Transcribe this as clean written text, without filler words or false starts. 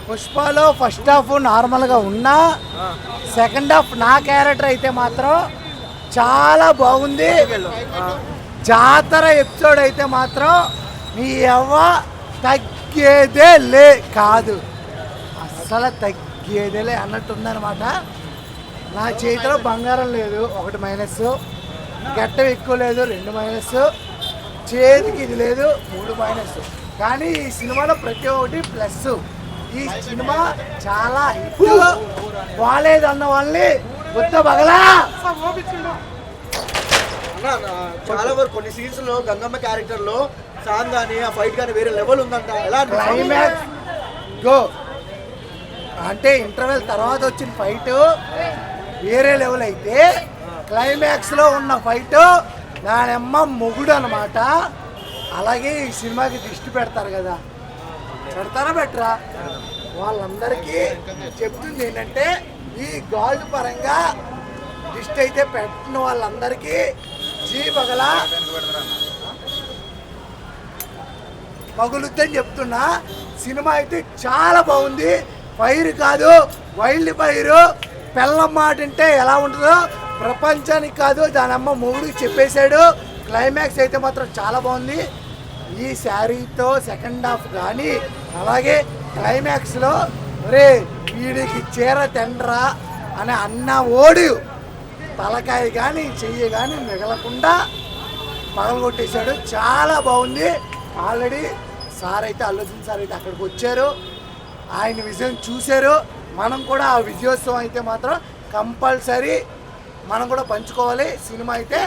పుష్పలో first half నార్మల్గా ఉన్నా second half నా క్యారెక్టర్ అయితే మాత్రం చాలా బాగుంది. జాతర ఎపిసోడ్ అయితే మాత్రం నీ ఎవ్వ తగ్గేదే కాదు, అస్సలు తగ్గేదేలే అన్నట్టు ఉందన్నమాట. నా చేతిలో బంగారం లేదు, 1 మైనస్, గట్టం ఎక్కువ లేదు, 2 మైనస్, చేతికి ఇది లేదు, 3 మైనస్. కానీ ఈ సినిమాలో ప్రతి ఒక్కటి ప్లస్. ఈ సినిమా చాలా హిట్. బాగాలేదన్న వాళ్ళని గుర్త బగలా. చాలా వరకు కొన్ని సీన్స్ లో గంగమ్మ క్యారెక్టర్ లో సాంగ్ కానీ ఆ ఫైట్ కానీ వేరే లెవెల్ ఉందంట. ఎలా క్లైమాక్స్ గో అంటే ఇంటర్వెల్ తర్వాత వచ్చిన ఫైట్ వేరే లెవెల్ అయితే, క్లైమాక్స్ లో ఉన్న ఫైట్ దానమ్మ మొగుడు అనమాట. అలాగే ఈ సినిమాకి దృష్టి పెడతారు కదా, పెడతారా బెటరా, వాళ్ళందరికీ చెప్తుంది ఏంటంటే ఈ గాల్డ్ పరంగా దృష్టి అయితే పెట్టిన వాళ్ళందరికీ జీ బగలా పగులుద్దని చెప్తున్నా. సినిమా అయితే చాలా బాగుంది. ఫైర్ కాదు, వైల్డ్ ఫైర్. పెళ్ళం మాట అంటే ఎలా ఉంటుందో ప్రపంచానికి కాదు దాని అమ్మ మొగుడికి చెప్పేశాడు. క్లైమాక్స్ అయితే మాత్రం చాలా బాగుంది. ఈ శారీతో సెకండ్ హాఫ్ కానీ అలాగే క్లైమాక్స్లో రే వీడికి చీర తెండ్రా అని అన్న ఓడు తలకాయ కానీ చెయ్యి కానీ మిగలకుండా పగలగొట్టేశాడు. చాలా బాగుంది. ఆల్రెడీ సార్ అయితే అల్లు అర్జున్ సార్ అయితే అక్కడికి వచ్చారు, ఆయన విజయం చూశారు. మనం కూడా ఆ విజయోత్సవం అయితే మాత్రం కంపల్సరీ మనం కూడా పంచుకోవాలి. సినిమా అయితే